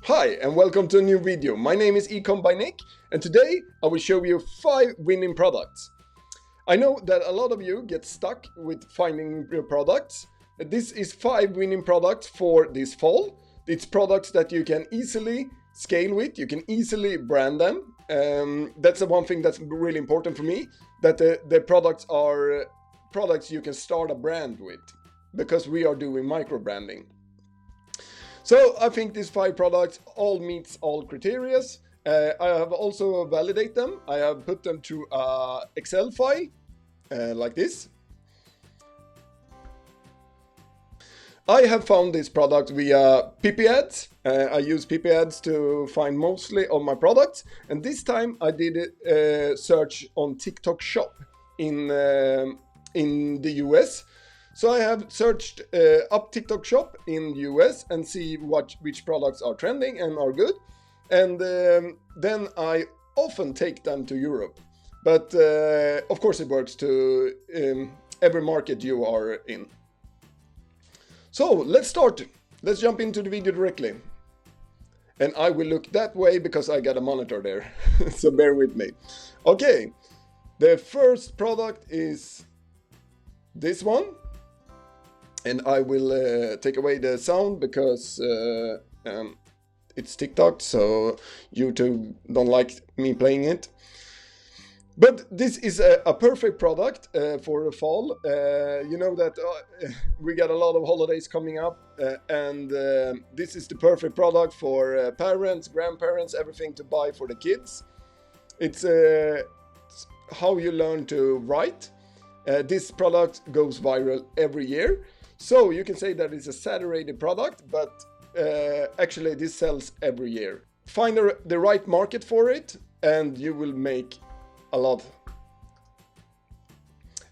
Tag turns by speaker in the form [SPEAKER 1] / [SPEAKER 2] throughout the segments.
[SPEAKER 1] Hi and welcome to a new video. My name is Ecom by Nick and today I will show you 5 winning products. I know that a lot of you get stuck with finding your products. This is 5 winning products for this fall. It's products that you can easily scale with, you can easily brand them. That's the one thing that's really important for me, that the products are products you can start a brand with, because we are doing micro branding. So I think these 5 products all meets all criteria. I have also validated them. I have put them to a Excel file like this. I have found this product via PP ads. I use PP ads to find mostly of my products, and this time I did a search on TikTok Shop in the US. So I have searched up TikTok Shop in the US and see which products are trending and are good, and then I often take them to Europe. But of course it works to every market you are in. So let's start. Let's jump into the video directly. And I will look that way because I got a monitor there. So bear with me. Okay, the first product is this one. And I will take away the sound because it's TikTok, so YouTube don't like me playing it. But this is a perfect product for the fall. You know that we got a lot of holidays coming up, and this is the perfect product for parents, grandparents, everything to buy for the kids. It's how you learn to write. This product goes viral every year. So you can say that it's a saturated product, but actually this sells every year. Find the right market for it and you will make a lot.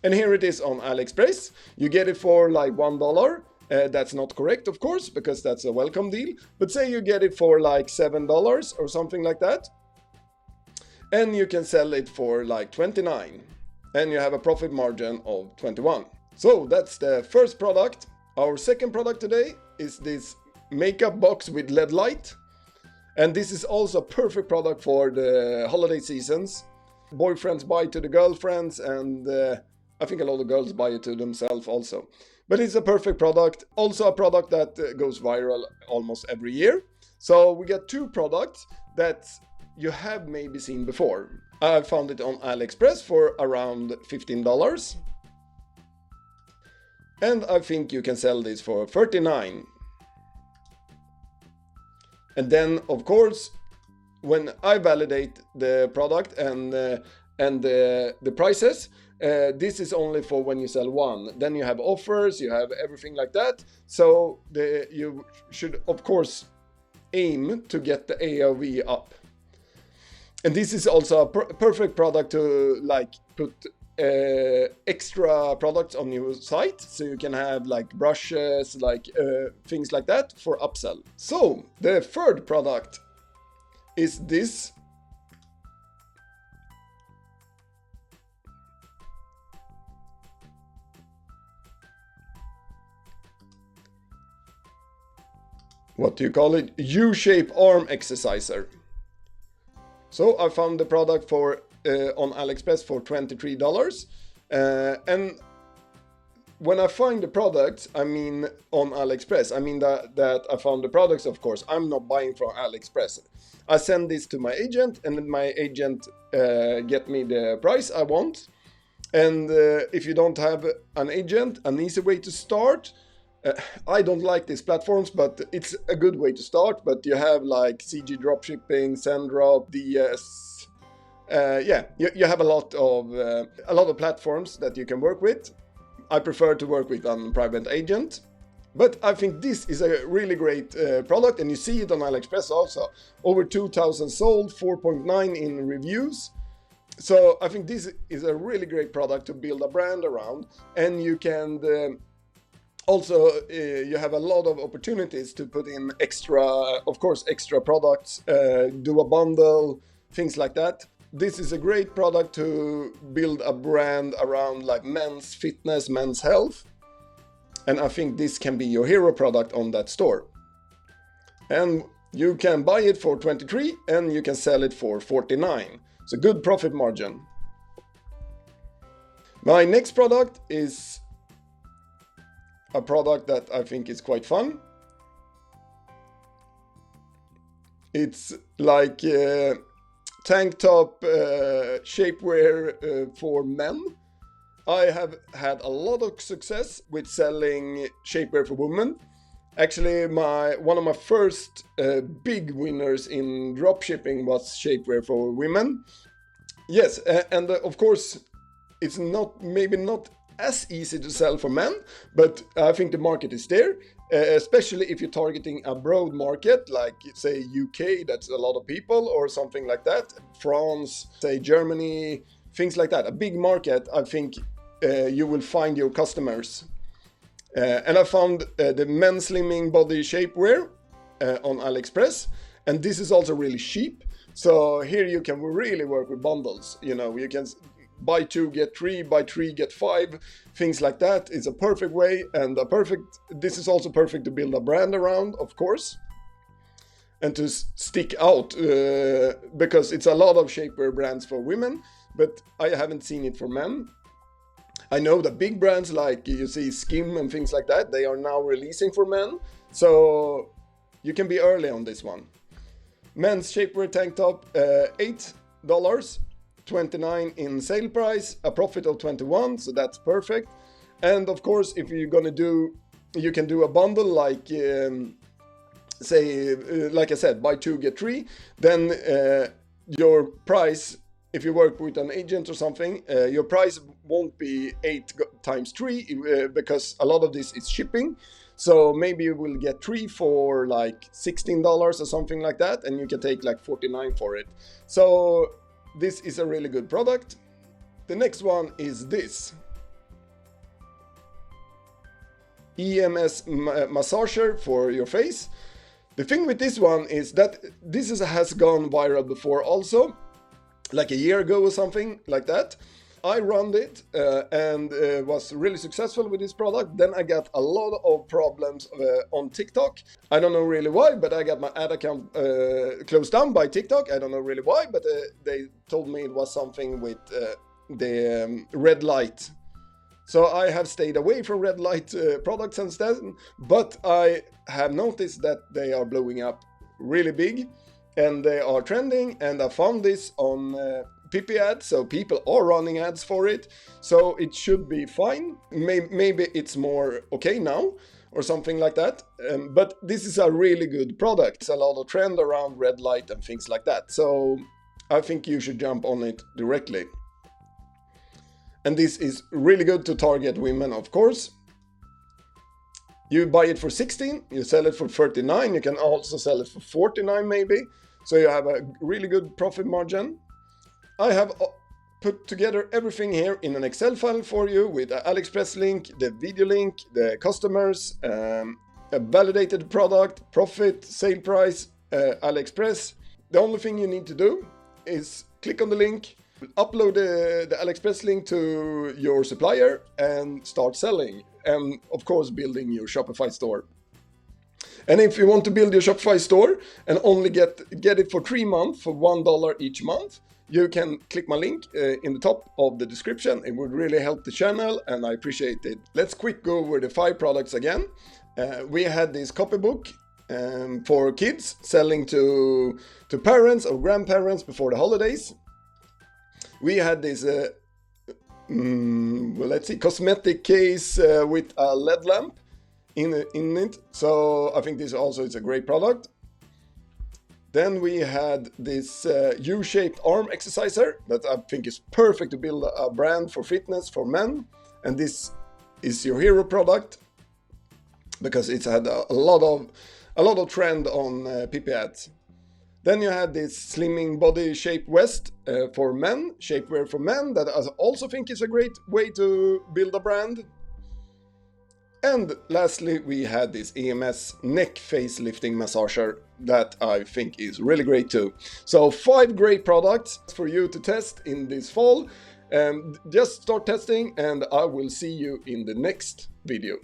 [SPEAKER 1] And here it is on AliExpress. You get it for like $1. That's not correct, of course, because that's a welcome deal. But say you get it for like $7 or something like that. And you can sell it for like $29. And you have a profit margin of 21. So that's the first product. Our second product today is this makeup box with LED light. And this is also a perfect product for the holiday seasons. Boyfriends buy to the girlfriends, and I think a lot of girls buy it to themselves also. But it's a perfect product. Also a product that goes viral almost every year. So we got 2 products that you have maybe seen before. I found it on AliExpress for around $15. And I think you can sell this for $39. And then, of course, when I validate the product and the prices, this is only for when you sell one. Then you have offers, you have everything like that. So you should, of course, aim to get the AOV up. And this is also a perfect product to like put extra products on your site, so you can have like brushes, like things like that for upsell. So the third product is this. What do you call it? U-shape arm exerciser. So I found the product for on AliExpress for $23. And when I find the products, I mean on AliExpress, I mean that I found the products, of course. I'm not buying from AliExpress. I send this to my agent, and then my agent get me the price I want. And if you don't have an agent, an easy way to start, I don't like these platforms, but it's a good way to start. But you have like CG Dropshipping, Sendrop, DS. You have a lot of platforms that you can work with. I prefer to work with a private agent, but I think this is a really great product, and you see it on AliExpress also. Over 2,000 sold, 4.9 in reviews. So I think this is a really great product to build a brand around, and you can also you have a lot of opportunities to put in extra, of course, extra products, do a bundle, things like that. This is a great product to build a brand around like men's fitness, men's health. And I think this can be your hero product on that store. And You can buy it for 23 and you can sell it for 49. So good profit margin. My next product is a product that I think is quite fun. It's like tank top shapewear for men. I have had a lot of success with selling shapewear for women. Actually, one of my first big winners in dropshipping was shapewear for women. Yes, and of course, it's maybe not as easy to sell for men, but I think the market is there, especially if you're targeting a broad market, like say UK, that's a lot of people, or something like that, France, say Germany, things like that. A big market, I think you will find your customers. And I found the men's slimming body shapewear on AliExpress, and this is also really cheap. So here you can really work with bundles. You know, you can buy 2 get 3, buy 3 get 5, things like that. It's a perfect way, and this is also perfect to build a brand around, of course, and to stick out because it's a lot of shapewear brands for women, but I haven't seen it for men. I know the big brands like you see Skim and things like that, they are now releasing for men, so you can be early on this one. Men's shapewear tank top, $8, $29 in sale price, a profit of 21, so that's perfect. And of course, if you're gonna you can do a bundle like say, like I said, buy 2 get 3, then your price, if you work with an agent or something, your price won't be 8 times 3 because a lot of this is shipping. So maybe you will get 3 for like $16 or something like that, and you can take like 49 for it. So this is a really good product. The next one is this EMS massager for your face. The thing with this one is that this has gone viral before also, like a year ago or something like that. I run it and was really successful with this product. Then I got a lot of problems on TikTok. I don't know really why, but I got my ad account closed down by TikTok. I don't know really why, but they told me it was something with the red light. So I have stayed away from red light products instead, but I have noticed that they are blowing up really big and they are trending, and I found this on PP ads, so people are running ads for it, so it should be fine. Maybe it's more okay now or something like that, but this is a really good product. It's a lot of trend around red light and things like that, so I think you should jump on it directly. And this is really good to target women, of course. You buy it for 16, you sell it for 39, you can also sell it for 49 maybe, so you have a really good profit margin. I have put together everything here in an Excel file for you with an AliExpress link, the video link, the customers, a validated product, profit, sale price, AliExpress. The only thing you need to do is click on the link, upload the AliExpress link to your supplier and start selling, and of course building your Shopify store. And if you want to build your Shopify store and only get it for 3 months for $1 each month, you can click my link in the top of the description. It would really help the channel and I appreciate it. Let's quick go over the 5 products again. We had this copybook for kids, selling to parents or grandparents before the holidays. We had this cosmetic case with a LED lamp in it, so I think this also is a great product. Then we had this U-shaped arm exerciser that I think is perfect to build a brand for fitness for men, and this is your hero product because it's had a lot of trend on PP ads. Then you had this slimming body shape vest for men, shapewear for men, that I also think is a great way to build a brand. And lastly, we had this EMS neck facelifting massager that I think is really great too. So 5 great products for you to test in this fall. Just start testing and I will see you in the next video.